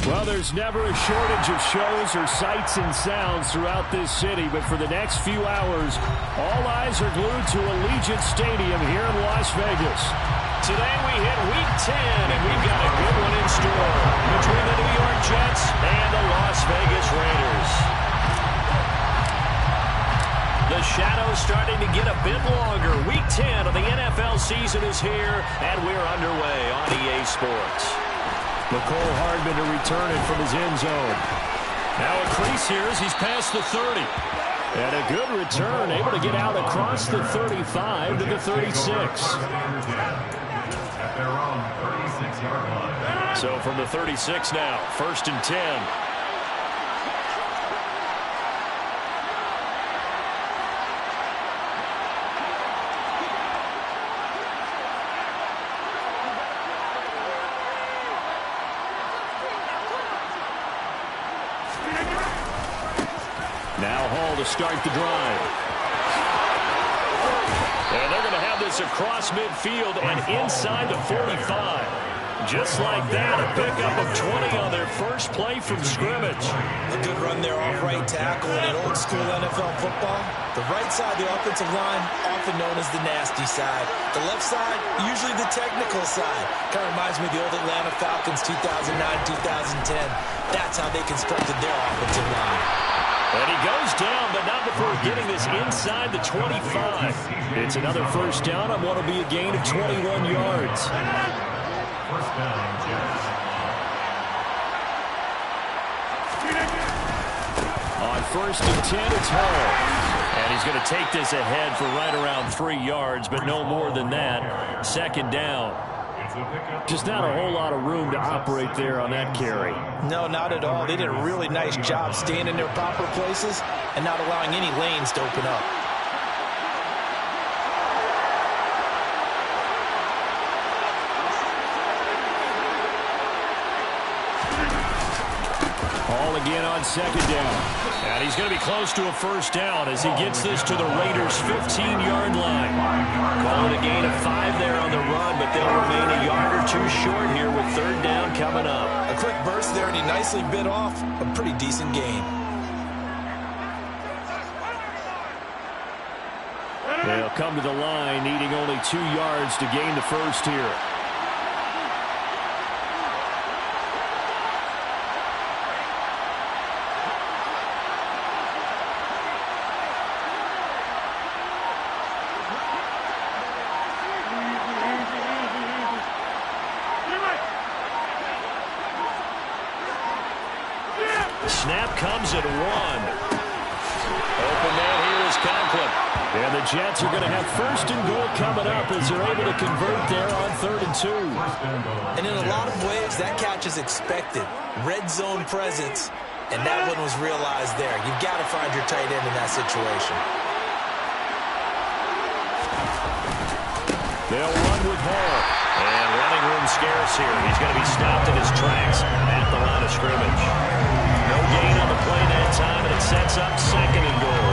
Well, there's never a shortage of shows or sights and sounds throughout this city, but for the next few hours, all eyes are glued to Allegiant Stadium here in Las Vegas. Today we hit Week 10, and we've got a good one in store between the New York Jets and the Las Vegas Raiders. The shadow's starting to get a bit longer. Week 10 of the NFL season is here, and we're underway on EA Sports. Mecole Hardman to return it from his end zone. Now a crease here as he's past the 30. And a good return, able to get out across the 35 to the 36. So from the 36 now, 1st and 10. Now Hall to start the drive. And they're going to have this across midfield and inside the 45. Just like that, a pickup of 20 on their first play from scrimmage. A good run there off right tackle in old school NFL football. The right side of the offensive line, often known as the nasty side. The left side, usually the technical side. Kind of reminds me of the old Atlanta Falcons 2009-2010. That's how they constructed their offensive line. And he goes down, but not before getting this inside the 25. It's another first down on what will be a gain of 21 yards. First down, Jets. On 1st and 10, it's Hall. And he's going to take this ahead for right around 3 yards, but no more than that. 2nd down. Just not a whole lot of room to operate there on that carry. No, not at all. They did a really nice job staying in their proper places and not allowing any lanes to open up. Hall again on 2nd down. And he's going to be close to a first down as he gets this to the Raiders' 15-yard line. Calling a gain of 5 there on the run, but they'll remain a yard or 2 short here with 3rd down coming up. A quick burst there, and he nicely bit off a pretty decent gain. They'll come to the line, needing only 2 yards to gain the first here. Snap comes at 1. Open man here is Conklin. And the Jets are going to have 1st and goal coming up as they're able to convert there on 3rd and 2. And in a lot of ways, that catch is expected. Red zone presence, and that one was realized there. You've got to find your tight end in that situation. They'll run with Hall. And running room scarce here. He's going to be stopped in his tracks at the line of scrimmage. No gain on the play that time, and it sets up 2nd and goal.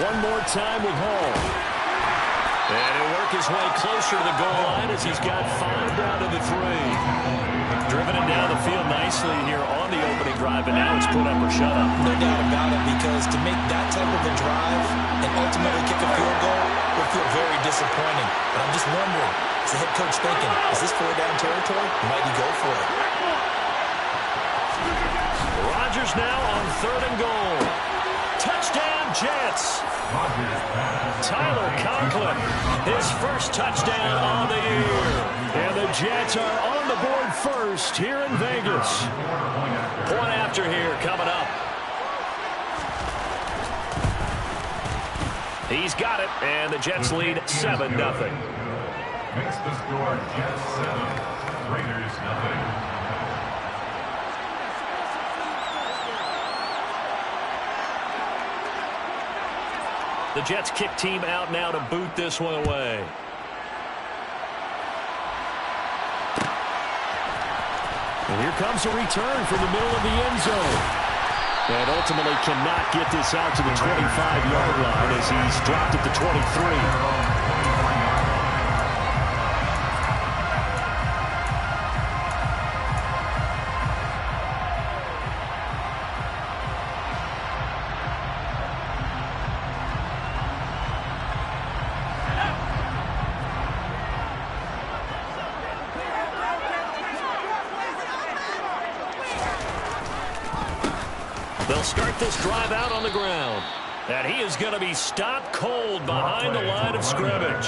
One more time with Hall. And he'll work his way closer to the goal line as he's got 5 down to the 3. Driven it down the field nicely here on the opening drive, and now it's put up or shut up. No doubt about it, because to make that type of a drive and ultimately kick a field goal would feel very disappointing. But I'm just wondering, is the head coach thinking, is this 4-down territory? Might he go for it? Rodgers now on 3rd and goal. Touchdown, Jets. Tyler Conklin, his first touchdown on the year. And the Jets are on the board first here in Vegas. Point after here coming up. He's got it, and the Jets lead 7-0. Makes the score Jets 7, Raiders 0. The Jets kick team out now to boot this one away. And here comes a return from the middle of the end zone. And ultimately cannot get this out to the 25-yard line as he's dropped at the 23. They'll start this drive out on the ground. And he is going to be stopped cold behind the line of scrimmage.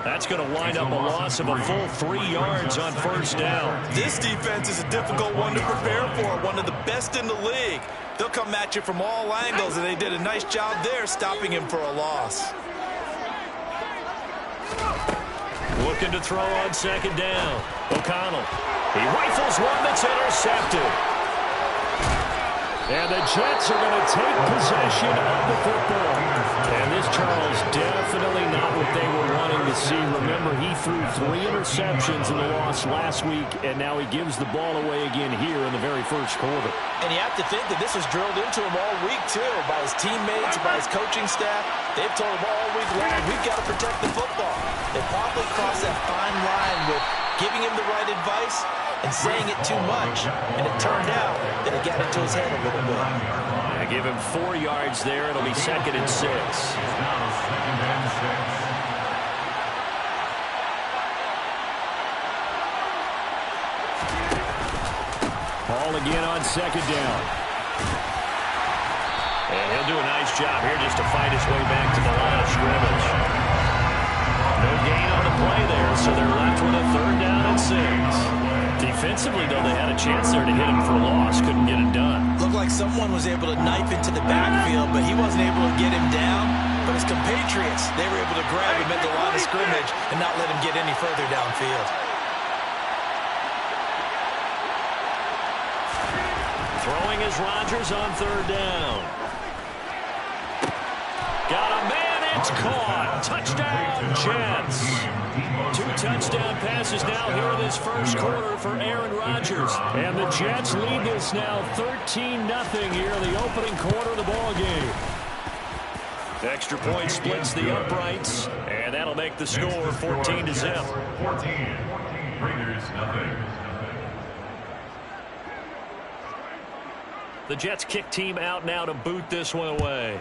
That's going to wind up a loss of a full 3 yards on first down. This defense is a difficult one to prepare for, one of the best in the league. They'll come at you from all angles, and they did a nice job there stopping him for a loss. Looking to throw on second down. O'Connell. He rifles one that's intercepted. And the Jets are going to take possession of the football. And this, Charles, definitely not what they were wanting to see. Remember, he threw 3 interceptions in the loss last week, and now he gives the ball away again here in the very first quarter. And you have to think that this was drilled into him all week, too, by his teammates, by his coaching staff. They've told him all week long, we've got to protect the football. They probably crossed that fine line with giving him the right advice and saying it too much, and it turned out that it got into his head a little bit. I give him 4 yards there. It'll be 2nd and 6. Ball again on second down. And he'll do a nice job here just to fight his way back to the line of scrimmage. No gain on the play there, so they're left with a 3rd down and 6. Defensively, though, they had a chance there to hit him for a loss. Couldn't get it done. Looked like someone was able to knife into the backfield, but he wasn't able to get him down. But his compatriots, they were able to grab him at the line of scrimmage and not let him get any further downfield. Throwing is Rodgers on 3rd down. Got a man, it's caught. Touchdown, Jets. 2 touchdown passes now here in this first quarter for Aaron Rodgers. And the Jets lead this now 13-0 here in the opening quarter of the ball game. Extra point splits the uprights, and that'll make the score 14-0. 14. Raiders, nothing. The Jets kick team out now to boot this one away.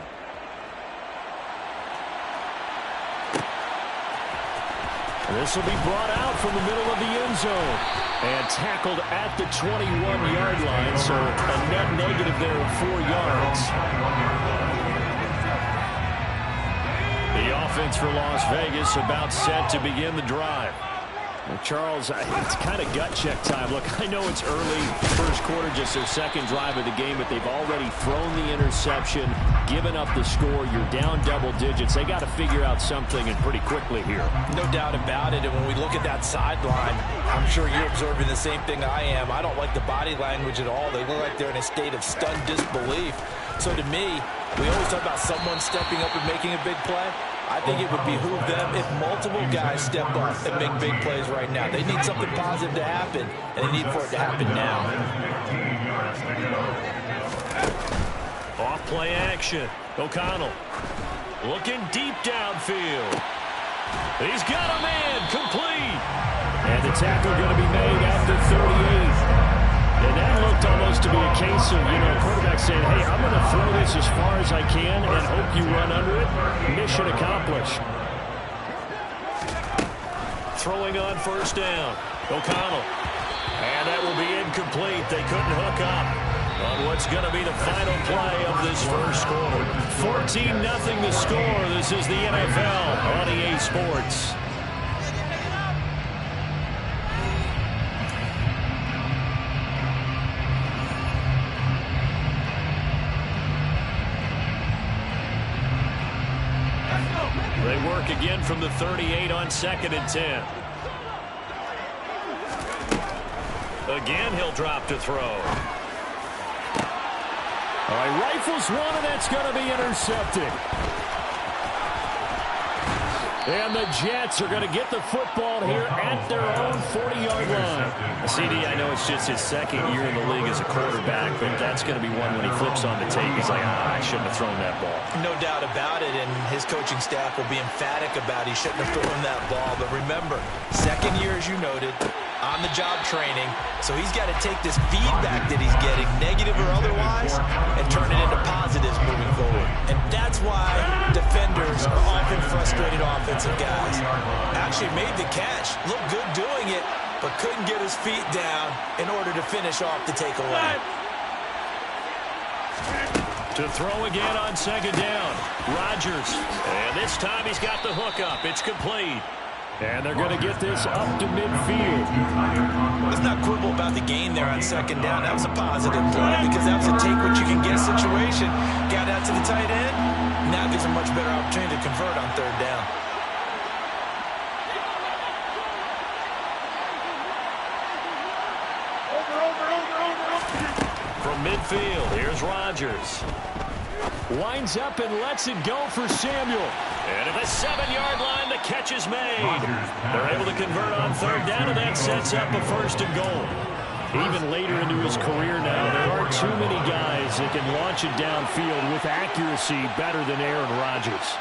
This will be brought out from the middle of the end zone and tackled at the 21-yard line, so a net negative there of 4 yards. The offense for Las Vegas about set to begin the drive. Well, Charles, it's kind of gut check time. Look, I know it's early, first quarter, just their 2nd drive of the game, but they've already thrown the interception, given up the score. You're down double digits. They got to figure out something, and pretty quickly here. No doubt about it, and when we look at that sideline, I'm sure you're observing the same thing I am. I don't like the body language at all. They look like they're in a state of stunned disbelief. So to me, we always talk about someone stepping up and making a big play. I think it would behoove them if multiple guys step up and make big plays right now. They need something positive to happen, and they need for it to happen now. Off play action. O'Connell looking deep downfield. He's got a man, complete. And the tackle going to be made at the 38. And that looked almost to be a case of, quarterback saying, hey, I'm going to throw this as far as I can and hope you run under it. Mission accomplished. Throwing on first down. O'Connell. And that will be incomplete. They couldn't hook up on what's going to be the final play of this first quarter. 14-0 the score. This is the NFL on EA Sports. They work again from the 38 on 2nd and 10. Again, he'll drop to throw. All right, rifles one, and that's going to be intercepted. And the Jets are going to get the football here at their own 40-yard line. CD, I know it's just his second year in the league as a quarterback, but that's going to be one when he flips on the tape. He's like, I shouldn't have thrown that ball. No doubt about it, and his coaching staff will be emphatic about he shouldn't have thrown that ball. But remember, second year, as you noted, on-the-job training, so he's got to take this feedback that he's getting, negative or otherwise, and turn it into positives moving forward. And that's why defenders are often frustrated offensive guys. Actually made the catch, looked good doing it, but couldn't get his feet down in order to finish off the takeaway. To throw again on second down, Rodgers. And this time he's got the hook up. It's complete. And they're going to get this up to midfield. Let's not quibble about the gain there on second down. That was a positive play because that was a take-what-you-can-get situation. Got out to the tight end. Now gives a much better opportunity to convert on third down. From midfield, here's Rodgers. Winds up and lets it go for Samuel. And at the 7-yard line, the catch is made. They're able to convert on third down, and that sets up a first and goal. Even later into his career now, there aren't too many guys that can launch it downfield with accuracy better than Aaron Rodgers.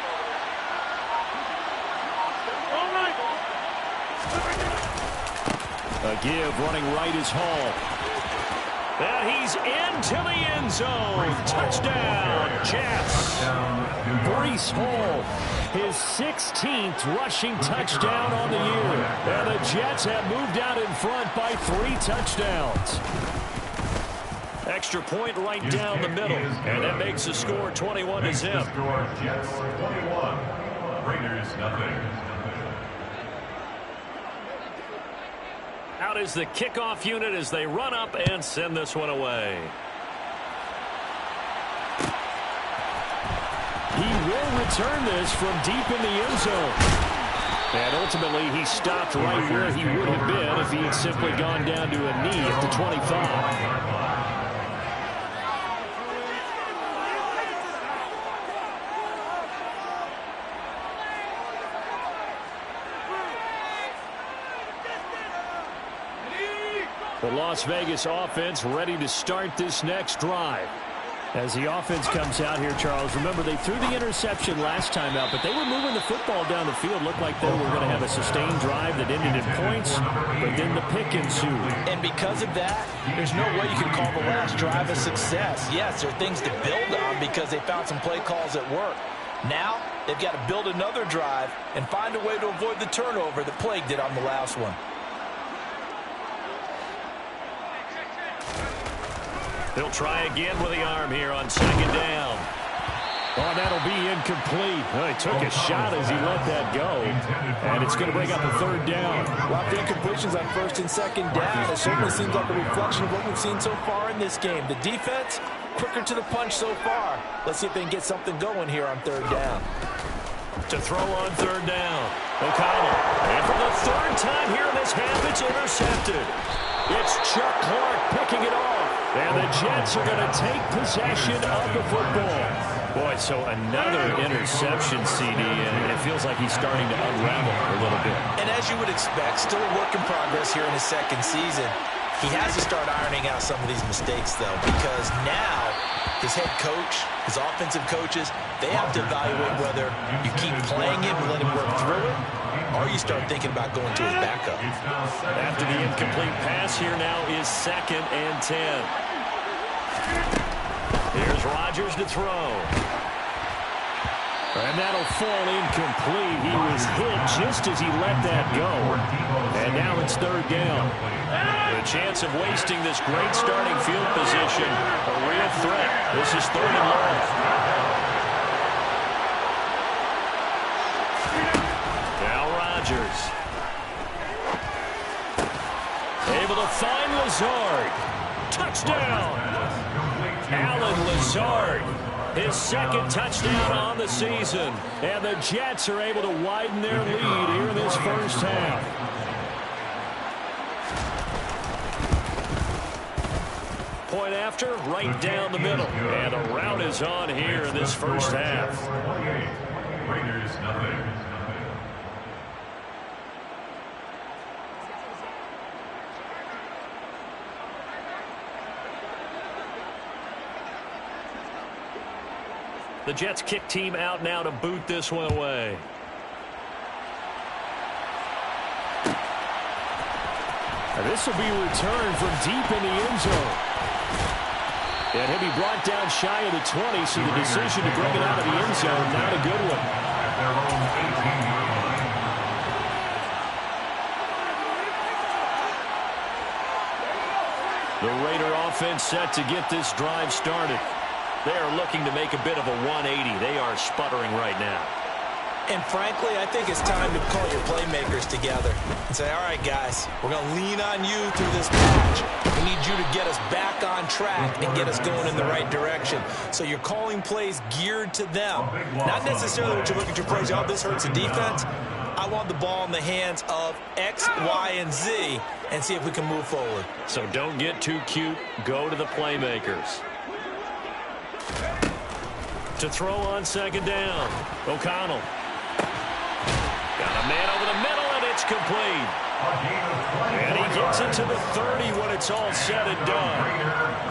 A give running right is Hall. And he's into the end zone. Touchdown, Jets. Breece Hall, his 16th rushing touchdown on the year. And the Jets have moved out in front by 3 touchdowns. Extra point right down the middle. And that makes the score 21-0. Jets 21, Raiders nothing. Out is the kickoff unit as they run up and send this one away. He will return this from deep in the end zone. And ultimately, he stopped right where he would have been if he had simply gone down to a knee at the 25. The Las Vegas offense ready to start this next drive. As the offense comes out here, Charles, remember they threw the interception last time out, but they were moving the football down the field. Looked like they were going to have a sustained drive that ended in points, but then the pick ensued. And because of that, there's no way you can call the last drive a success. Yes, there are things to build on because they found some play calls that work. Now, they've got to build another drive and find a way to avoid the turnover that plagued it on the last one. They'll try again with the arm here on second down. Oh, that'll be incomplete. Oh, he took a shot as he let that go. And it's going to bring up a third down. Lots of incompletions on first and second down. It certainly seems like a reflection of what we've seen so far in this game. The defense, quicker to the punch so far. Let's see if they can get something going here on third down. To throw on third down, O'Connell. And for the third time here in this half, it's intercepted. It's Chuck Clark picking it off. And the Jets are going to take possession of the football. Boy, so another interception, CD, and it feels like he's starting to unravel a little bit. And as you would expect, still a work in progress here in his second season. He has to start ironing out some of these mistakes, though, because now his head coach, his offensive coaches, they have to evaluate whether you keep playing him and let him work through it, or you start thinking about going to his backup. After the incomplete pass, here now is 2nd and 10. Here's Rodgers to throw. And that'll fall incomplete. He was hit just as he let that go. And now it's third down. The chance of wasting this great starting field position, a real threat. This is 3rd and long. Now Rodgers. Able to find Lazard. Touchdown. Allen Lazard, his 2nd touchdown on the season. And the Jets are able to widen their lead here in this first half. Point after, right down the middle. And the route is on here in this first half. 28, Raiders nothing. The Jets kick team out now to boot this one away. And this will be returned from deep in the end zone. And he'll be brought down shy of the 20, so the decision to bring it out of the end zone, not a good one. At their own 18-yard line. The Raider offense set to get this drive started. They are looking to make a bit of a 180. They are sputtering right now. And frankly, I think it's time to call your playmakers together and say, all right, guys, we're going to lean on you through this patch. We need you to get us back on track and get us going in the right direction. So you're calling plays geared to them. Not necessarily what you look at your plays, oh, this hurts the defense. I want the ball in the hands of X, Y, and Z and see if we can move forward. So don't get too cute. Go to the playmakers. To throw on second down. O'Connell. Got a man over the middle, and it's complete. And he gets it to the 30 when it's all said and done.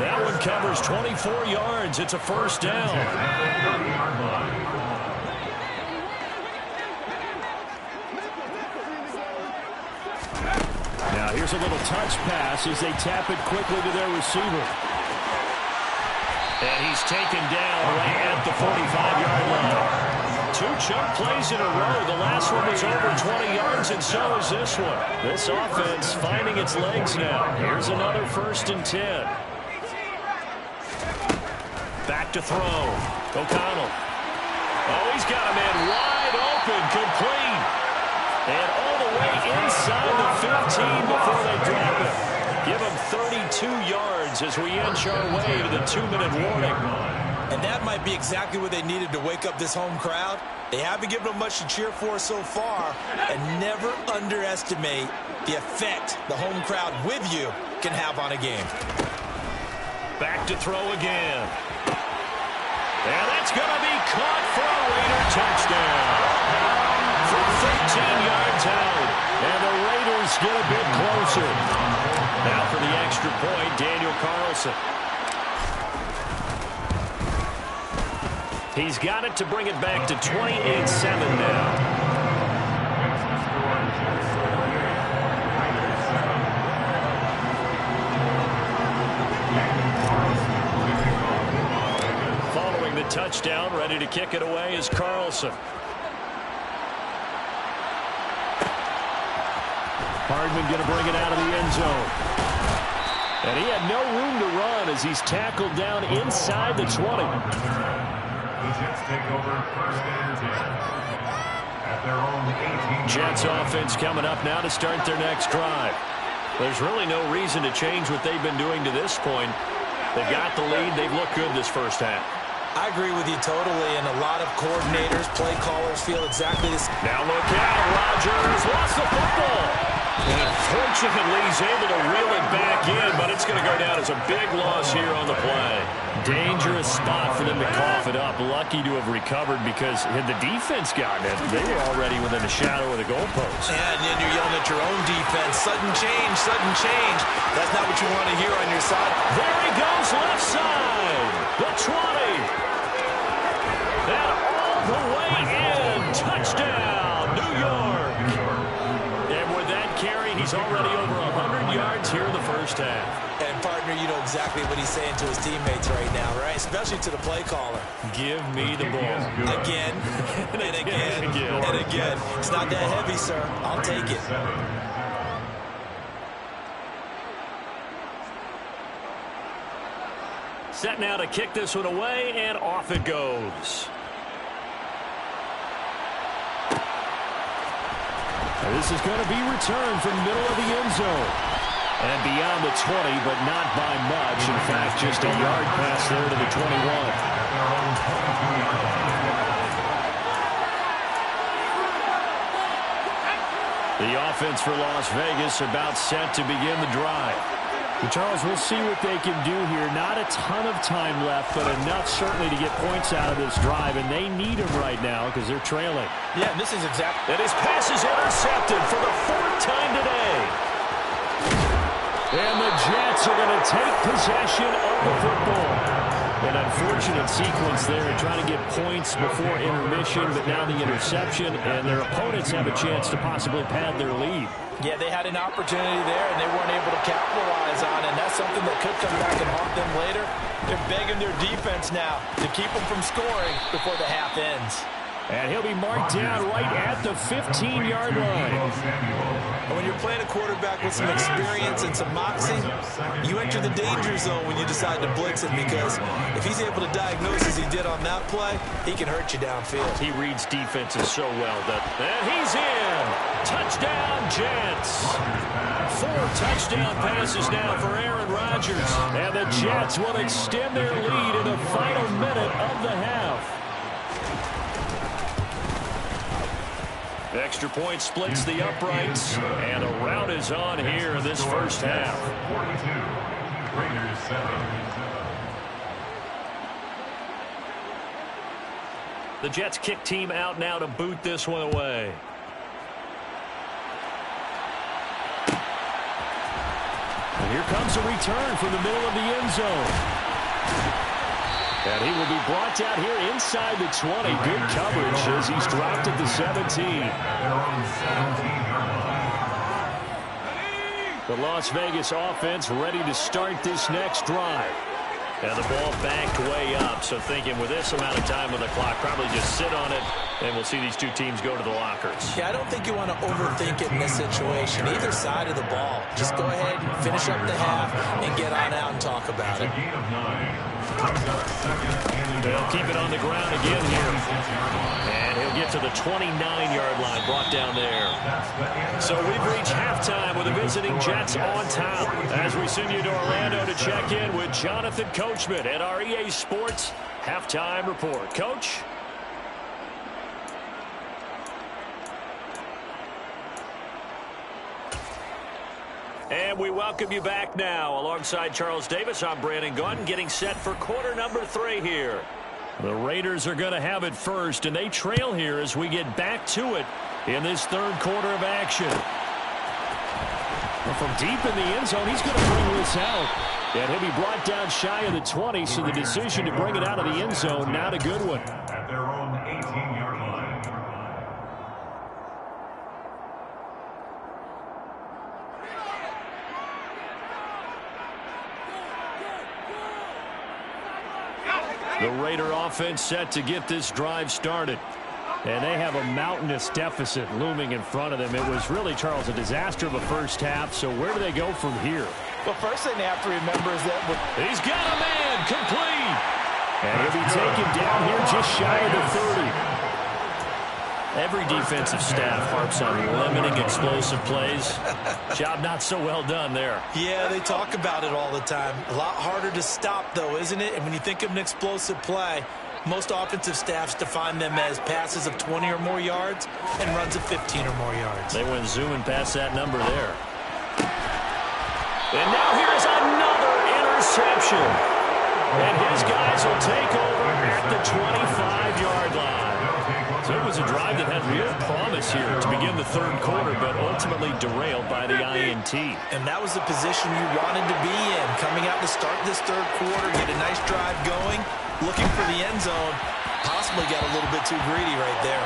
That one covers 24 yards. It's a first down. Now here's a little touch pass as they tap it quickly to their receiver. And he's taken down right at the 45-yard line. 2 chunk plays in a row. The last one was over 20 yards, and so is this one. This offense finding its legs now. Here's another 1st and 10. Back to throw. O'Connell. Oh, he's got a man wide open, complete. And all the way inside the 15 before they drop it. Give him 32 yards as we inch our way to the 2-minute warning. And that might be exactly what they needed to wake up this home crowd. They haven't given them much to cheer for so far. And never underestimate the effect the home crowd with you can have on a game. Back to throw again. And that's going to be caught for a Raider touchdown. From 13 yards out. And the Raiders get a bit closer. Now for the extra point, Daniel Carlson. He's got it to bring it back to 28-7 now. Following the touchdown, ready to kick it away is Carlson. Hardman going to bring it out of the end zone. And he had no room to run as he's tackled down inside the 20. The Jets take over 1st and 10. At their own 18. Jets offense coming up now to start their next drive. There's really no reason to change what they've been doing to this point. They've got the lead. They've looked good this first half. I agree with you totally, and a lot of coordinators, play callers feel exactly this. Now look out, Rodgers lost the football. And unfortunately, he's able to reel it back in, but it's going to go down as a big loss here on the play. Dangerous spot for them to cough it up. Lucky to have recovered because had the defense gotten it, they were already within the shadow of the goalpost. Yeah, and then you're yelling at your own defense. Sudden change, sudden change. That's not what you want to hear on your side. There he goes, left side. The 20. And all the way in. Touchdown, New York. And with that carry, he's already over 100 yards here in the first half. And, partner, you know exactly what he's saying to his teammates right now, right? Especially to the play caller. Give me the ball. Again, and again, and again. It's not that heavy, sir. I'll take it. Set now to kick this one away, and off it goes. And this is going to be returned from middle of the end zone. And beyond the 20, but not by much. In fact, just a yard pass there to the 21. The offense for Las Vegas about set to begin the drive. Well, Charles, we'll see what they can do here. Not a ton of time left, but enough certainly to get points out of this drive, and they need them right now because they're trailing. Yeah, this is exactly. And his pass is intercepted for the 4th time today. And the Jets are going to take possession of the football. An unfortunate sequence there, trying to get points before intermission, but now the interception, and their opponents have a chance to possibly pad their lead. Yeah, they had an opportunity there, and they weren't able to capitalize on it, and that's something that could come back and haunt them later. They're begging their defense now to keep them from scoring before the half ends. And he'll be marked down right at the 15-yard line. And when you're playing a quarterback with some experience and some moxie, you enter the danger zone when you decide to blitz him, because if he's able to diagnose as he did on that play, he can hurt you downfield. He reads defenses so well. And he's in. Touchdown, Jets. 4 touchdown passes now for Aaron Rodgers. And the Jets will extend their lead in the final minute of the half. Extra point splits the uprights, and a rout is on here in this first half. 42, Raiders 7. The Jets kick team out now to boot this one away. And here comes a return from the middle of the end zone. And he will be brought down here inside the 20. Good coverage as he's dropped at the 17. The Las Vegas offense ready to start this next drive. And the ball backed way up, so thinking with this amount of time on the clock, probably just sit on it, and we'll see these two teams go to the lockers. Yeah, I don't think you want to overthink it in this situation. Either side of the ball. Just go ahead and finish up the half and get on out and talk about it. They'll keep it on the ground again here. And he'll get to the 29-yard line, brought down there. So we've reached halftime with the visiting Jets on top. As we send you to Orlando to check in with Jonathan Coachman at our EA Sports Halftime Report. Coach? And we welcome you back now. Alongside Charles Davis, I'm Brandon Gaudin, getting set for quarter number 3 here. The Raiders are going to have it first, and they trail here as we get back to it in this third quarter of action. Well, from deep in the end zone, he's going to bring this out. And he'll be brought down shy of the 20, so the decision to bring it out of the end zone, not a good one. At their own 18-yard line. The Raider offense set to get this drive started. And they have a mountainous deficit looming in front of them. It was really, Charles, a disaster of a first half. So where do they go from here? Well, first thing they have to remember is that he's got a man complete. And he'll be taken down here just shy of the 30. Every defensive staff harps on limiting explosive plays. Job not so well done there. Yeah, they talk about it all the time. A lot harder to stop, though, isn't it? And when you think of an explosive play, most offensive staffs define them as passes of 20 or more yards and runs of 15 or more yards. They went zooming past that number there. And now here's another interception. And his guys will take over at the 25-yard line. So it was a drive that had real promise here to begin the third quarter, but ultimately derailed by the INT. And that was the position you wanted to be in. Coming out to start this third quarter, get a nice drive going, looking for the end zone. Possibly got a little bit too greedy right there.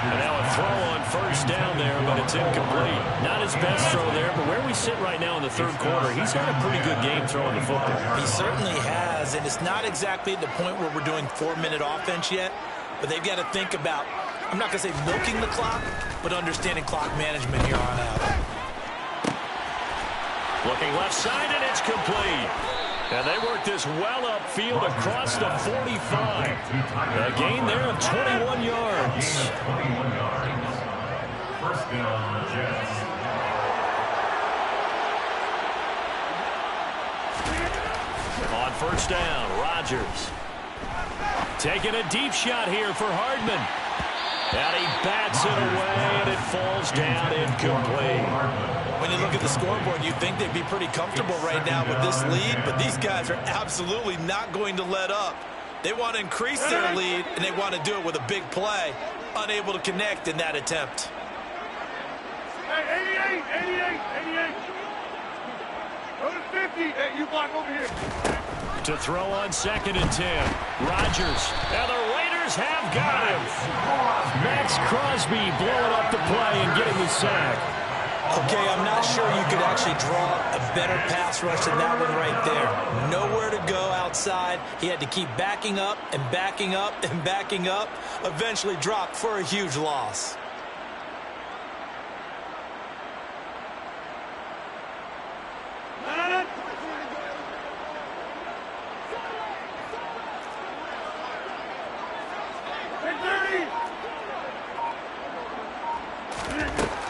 And now a throw on first down there, but it's incomplete. Not his best throw there, but where we sit right now in the third quarter, he's had a pretty good game throwing the football. He certainly has, and it's not exactly at the point where we're doing 4-minute offense yet, but they've got to think about, I'm not going to say milking the clock, but understanding clock management here on out. Looking left side, and it's complete. And they work this well upfield across the 45. A gain there of 21 yards. 21 yards. First down, Jets. On first down, Rodgers. Taking a deep shot here for Hardman. And he bats it away, and it falls down incomplete. When you look at the scoreboard, you'd think they'd be pretty comfortable right now with this lead, but these guys are absolutely not going to let up. They want to increase their lead, and they want to do it with a big play, unable to connect in that attempt. Hey, 88. Go to 50. Hey, you block over here. To throw on 2nd and 10. Rodgers. And the Raiders have got him. Max Crosby blowing up the play and getting the sack. Okay, I'm not sure you could actually draw a better pass rush than that one right there. Nowhere to go outside. He had to keep backing up and backing up and backing up. Eventually dropped for a huge loss.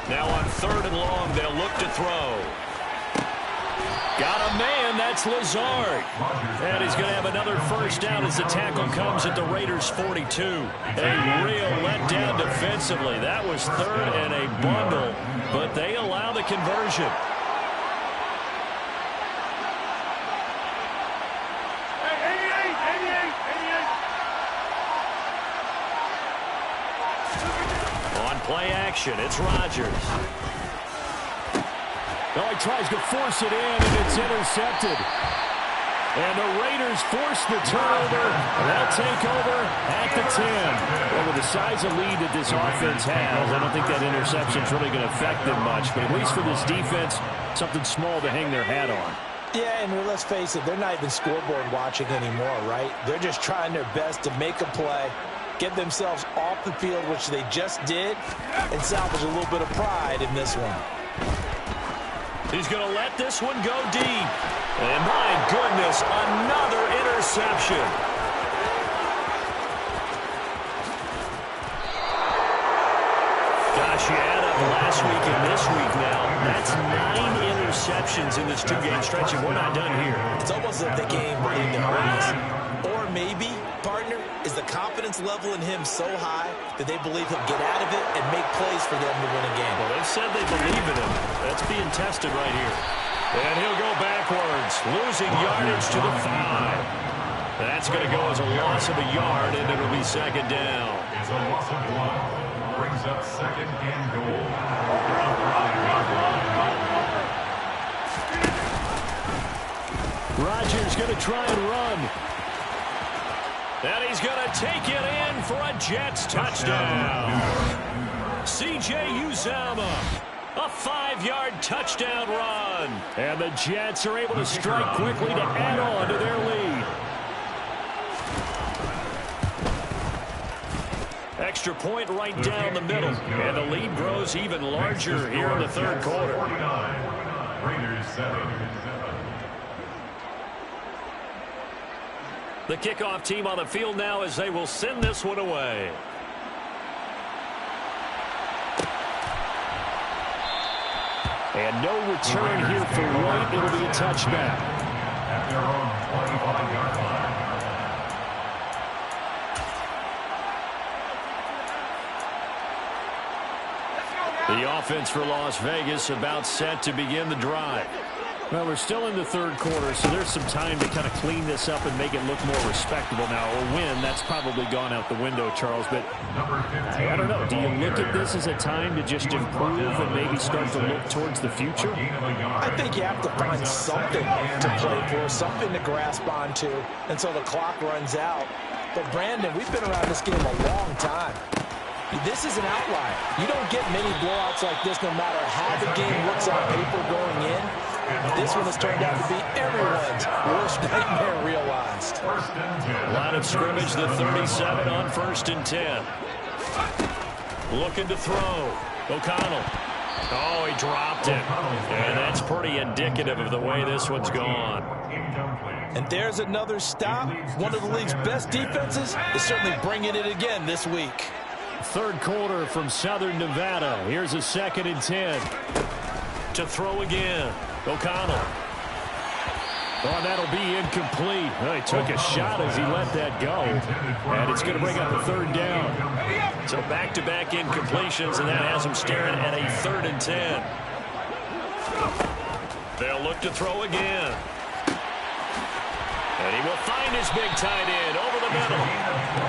Now on 3rd and long, they'll look to throw. Got a man, that's Lazard. And he's going to have another first down as the tackle comes at the Raiders' 42. A real letdown defensively. That was 3rd and a bundle, but they allow the conversion. Play action, it's Rodgers. Oh, he tries to force it in, and it's intercepted. And the Raiders force the turnover. They'll take over at the 10. Well, with the size of lead that this offense has, I don't think that interception is really going to affect them much. But at least for this defense, something small to hang their hat on. Yeah, and let's face it, they're not even scoreboard watching anymore, right? They're just trying their best to make a play, get themselves off the field, which they just did, and salvage a little bit of pride in this one. He's going to let this one go deep. And my goodness, another interception. Gosh, you add up last week and this week now. That's 9 interceptions in this 2-game stretch, and we're not done here. It's almost like they can't even believe their wins. Or maybe, partner, is the confidence level in him so high that they believe he'll get out of it and make plays for them to win a game. Well, they've said they believe in him. That's being tested right here. And he'll go backwards, losing yardage to the 5. That's going to go as a loss of a yard, and it'll be 2nd down. It's a loss of 1. Brings up 2nd and goal. Rodgers going to try and run. And he's going to take it in for a Jets touchdown. C.J. Uzomah, a 5-yard touchdown run. And the Jets are able to strike quickly to add on to their lead. Extra point right down the middle. And the lead grows even larger here in the 3rd quarter. Raiders 7. The kickoff team on the field now as they will send this one away. And no return here for White. It'll be a touchback. At their own 25-yard line. The offense for Las Vegas about set to begin the drive. Well, we're still in the 3rd quarter, so there's some time to kind of clean this up and make it look more respectable now. Or win, that's probably gone out the window, Charles. But I don't know. Do you look at this as a time to just improve and maybe start to look towards the future? I think you have to find something to play for, something to grasp onto until the clock runs out. But, Brandon, we've been around this game a long time. This is an outlier. You don't get many blowouts like this no matter how the game looks on paper going in. This one has turned out to be everyone's worst nightmare realized. Line of scrimmage, the 37 on 1st and 10. Looking to throw. O'Connell. Oh, he dropped it. And that's pretty indicative of the way this one's gone. And there's another stop. One of the league's best defenses is certainly bringing it again this week. 3rd quarter from Southern Nevada. Here's a 2nd and 10. To throw again. O'Connell. Oh, that'll be incomplete. Well, he took a shot as he let that go. And it's going to bring up a 3rd down. So back-to-back incompletions, and that has him staring at a 3rd and 10. They'll look to throw again. And he will find his big tight end over the middle.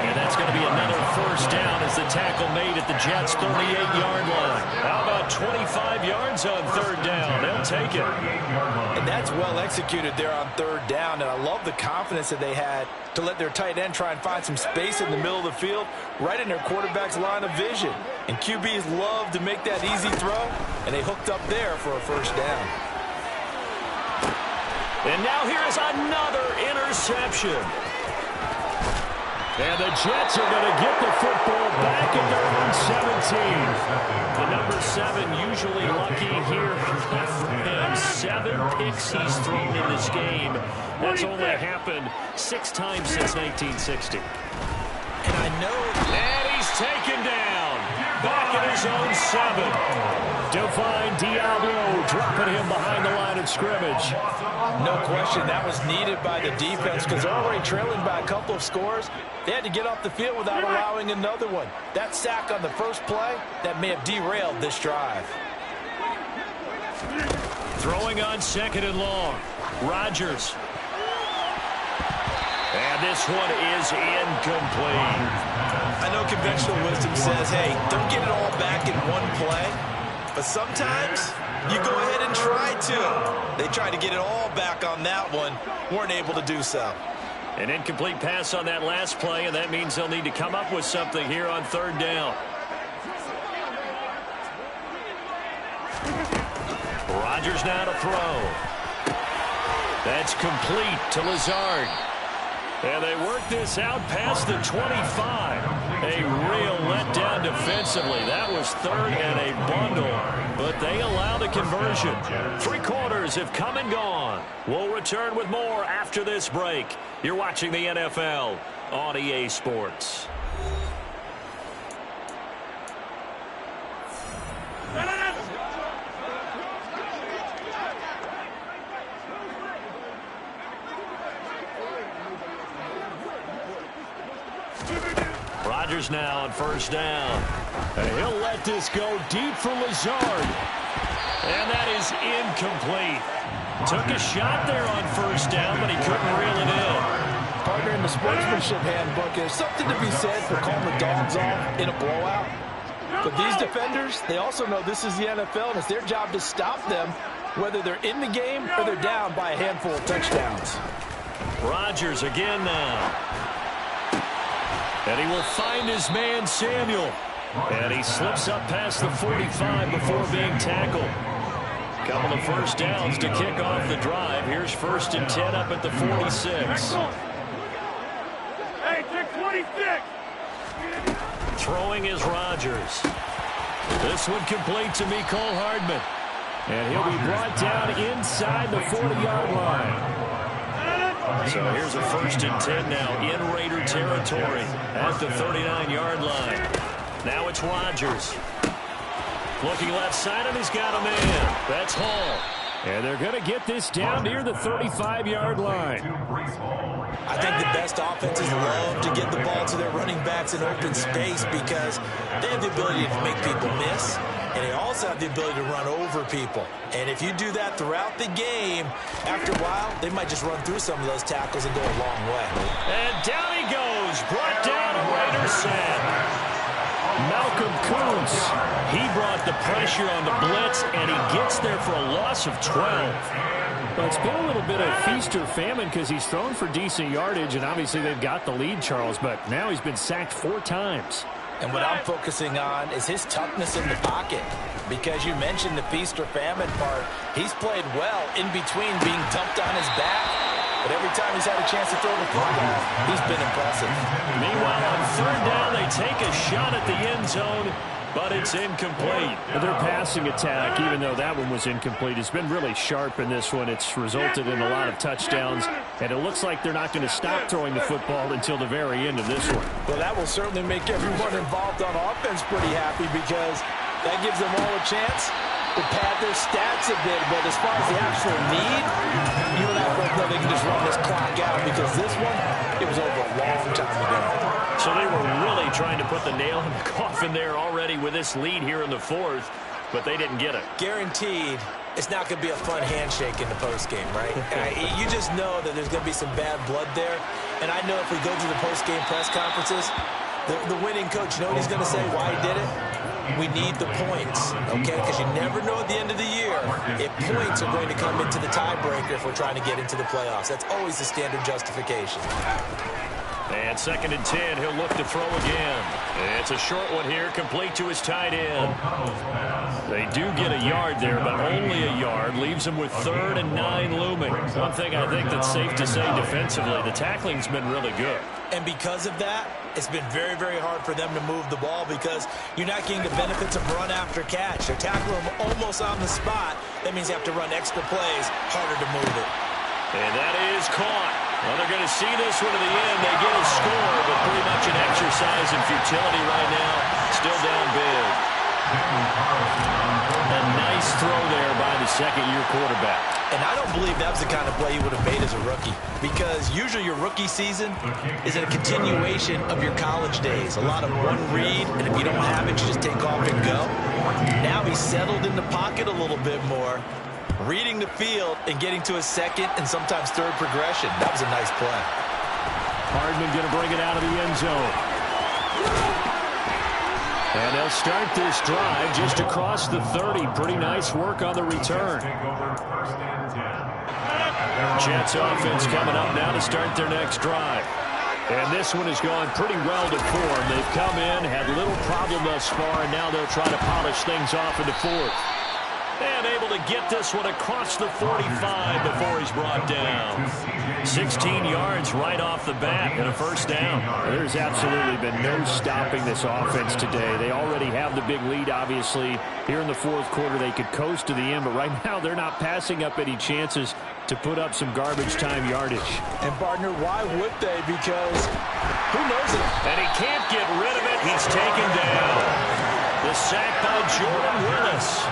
And that's going to be another 1st down as the tackle made at the Jets' 38-yard line. How about 25 yards on third down. They'll take it. And that's well executed there on third down. And I love the confidence that they had to let their tight end try and find some space in the middle of the field, right in their quarterback's line of vision. And QBs love to make that easy throw, and they hooked up there for a first down. And now here is another interception. And the Jets are going to get the football back at their own 17. The number 7 usually lucky here for him. 7 picks he's thrown in this game. That's only happened 6 times since 1960. And I know... And he's taken down. Back at his own 7. Divine Diablo dropping him behind the line of scrimmage. No question, that was needed by the defense because they're already trailing by a couple of scores. They had to get off the field without allowing another one. That sack on the first play, that may have derailed this drive. Throwing on 2nd and long. Rodgers. And this one is incomplete. I know conventional wisdom says, hey, don't get it all back in one play. But sometimes you go ahead and try to. They tried to get it all back on that one. Weren't able to do so. An incomplete pass on that last play, and that means they'll need to come up with something here on third down. Rodgers now to throw. That's complete to Lazard. And they work this out past the 25. A real letdown defensively. That was 3rd and a bundle, but they allow the conversion. 3 quarters have come and gone. We'll return with more after this break. You're watching the NFL on EA Sports. Rodgers now on first down. And he'll let this go deep for Lazard. And that is incomplete. Took a shot there on first down, but he couldn't reel it in. Partner, in the sportsmanship handbook, there's something to be said for calling the dogs off in a blowout. But these defenders, they also know this is the NFL, and it's their job to stop them, whether they're in the game or they're down by a handful of touchdowns. Rodgers again now. And he will find his man, Samuel. And he slips up past the 45 before being tackled. Couple of first downs to kick off the drive. Here's 1st and 10 up at the 46. Hey, check 26. Throwing is Rodgers. This one complete to Mecole Hardman. And he'll be brought down inside the 40-yard line. So here's a 1st and 10 now in Raider territory at the 39-yard line. Now it's Rodgers. Looking left side, and he's got a man. That's Hall. And they're going to get this down near the 35-yard line. I think the best offenses love to get the ball to their running backs in open space because they have the ability to make people miss, and they also have the ability to run over people. And if you do that throughout the game, after a while, they might just run through some of those tackles and go a long way. And down he goes. Brought down a Raider set. Malcolm Kuntz, he brought the pressure on the blitz, and he gets there for a loss of 12. Well, it's been a little bit of feast or famine because he's thrown for decent yardage, and obviously they've got the lead, Charles, but now he's been sacked 4 times. And what I'm focusing on is his toughness in the pocket. Because you mentioned the feast or famine part, he's played well in between being dumped on his back. But every time he's had a chance to throw the football, he's been impressive. Meanwhile, on third down, they take a shot at the end zone, but it's incomplete. Their passing attack, even though that one was incomplete, has been really sharp in this one. It's resulted in a lot of touchdowns, and it looks like they're not going to stop throwing the football until the very end of this one. Well, that will certainly make everyone involved on offense pretty happy because that gives them all a chance to pad their stats a bit. But as far as the actual need, you and I both know they can just run this clock out because this one, it was over a long time ago. So they were really trying to put the nail in the coffin there already with this lead here in the 4th, but they didn't get it. Guaranteed, it's not going to be a fun handshake in the postgame, right? You just know that there's going to be some bad blood there. And I know if we go to the postgame press conferences, the winning coach, you know what he's going to say, why he did it? we need the points, okay? Because you never know at the end of the year if points are going to come into the tiebreaker if we're trying to get into the playoffs. That's always the standard justification. And 2nd and 10, he'll look to throw again. It's a short one here, complete to his tight end. They do get a yard there, but only a yard. Leaves him with 3rd and 9 looming. One thing I think that's safe to say defensively, the tackling's been really good. And because of that, it's been very, very hard for them to move the ball because you're not getting the benefits of run after catch. They're tackling them almost on the spot. That means you have to run extra plays, harder to move it. And that is caught. Well, they're going to see this one to the end. They get a score, but pretty much an exercise in futility right now. Still down big. A nice throw there by the second-year quarterback. And I don't believe that was the kind of play he would have made as a rookie because usually your rookie season is a continuation of your college days. A lot of one read, and if you don't have it, you just take off and go. Now he's settled in the pocket a little bit more, reading the field and getting to a second and sometimes third progression. That was a nice play. Hardman going to bring it out of the end zone. And they'll start this drive just across the 30. Pretty nice work on the return. Jets offense coming up now to start their next drive. And this one has gone pretty well to form. They've come in, had little problem thus far, and now they'll try to polish things off in the 4th. And able to get this one across the 45 before he's brought down. 16 yards right off the bat and a first down. There's absolutely been no stopping this offense today. They already have the big lead, obviously. Here in the 4th quarter, they could coast to the end, but right now they're not passing up any chances to put up some garbage time yardage. And, partner, why would they? Because who knows it? And he can't get rid of it. He's taken down. The sack by Jordan Willis.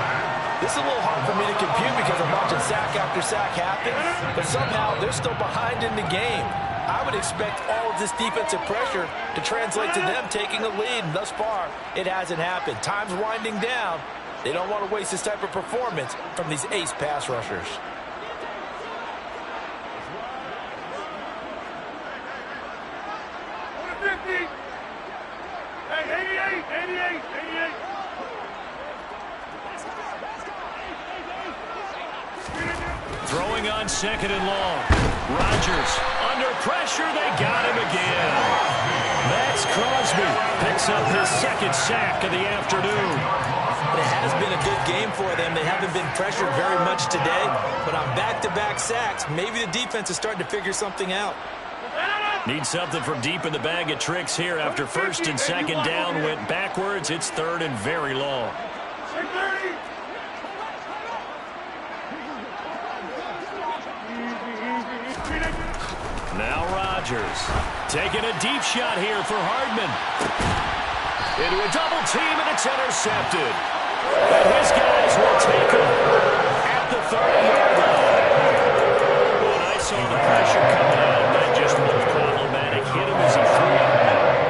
This is a little hard for me to compute because I'm watching sack after sack happen, but somehow they're still behind in the game. I would expect all of this defensive pressure to translate to them taking a lead, and thus far, it hasn't happened. Time's winding down. They don't want to waste this type of performance from these ace pass rushers. Throwing on 2nd and long. Rodgers under pressure. They got him again. Max Crosby picks up his 2nd sack of the afternoon. It has been a good game for them. They haven't been pressured very much today, but on back-to-back sacks, maybe the defense is starting to figure something out. Need something from deep in the bag of tricks here after 1st and 2nd down went backwards. It's 3rd and very long. Now Rodgers taking a deep shot here for Hardman. Into a double team, and it's intercepted. And his guys will take him at the 30-yard line. When I saw the pressure coming out, that just looked problematic. Hit him as he threw it,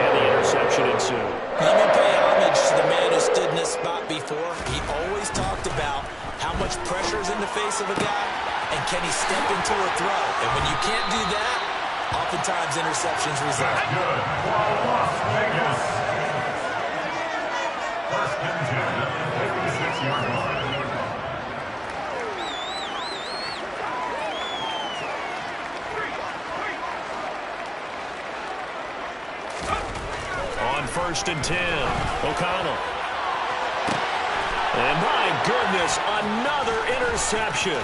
and the interception ensued. Let me pay homage to the man who stood in this spot before. He always talked about how much pressure is in the face of a guy, and can he step into a throw. And when you can't do that, oftentimes interceptions result. Good for Las Vegas. 1st and 10 at the 56-yard line. On 1st and 10, O'Connell. And my goodness, another interception.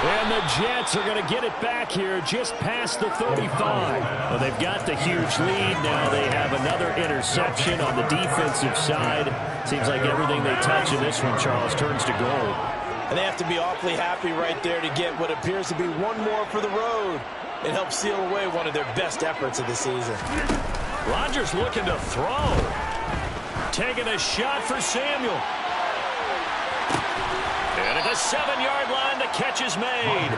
And the Jets are going to get it back here just past the 35. Well, they've got the huge lead. Now they have another interception on the defensive side. Seems like everything they touch in this one, Charles, turns to gold. And they have to be awfully happy right there to get what appears to be one more for the road. It helps seal away one of their best efforts of the season. Rodgers looking to throw. Taking a shot for Samuel. And at the 7-yard line, the catch is made.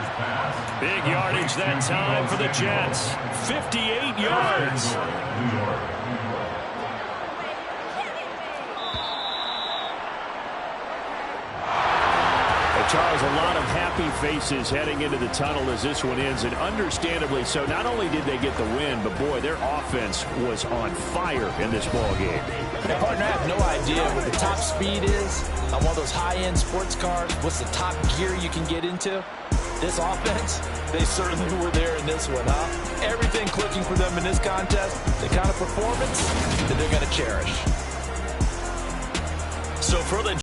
Big yardage that time for the Jets. 58 yards. A Charles, a lot of happy faces heading into the tunnel as this one ends, and understandably so. Not only did they get the win, but boy, their offense was on fire in this ball game. Hey, partner, I have no idea what the top speed is on one of those high-end sports cars. What's the top gear you can get into? This offense, they certainly were there in this one, huh? Everything clicking for them in this contest, the kind of performance that they're going to cherish. So for the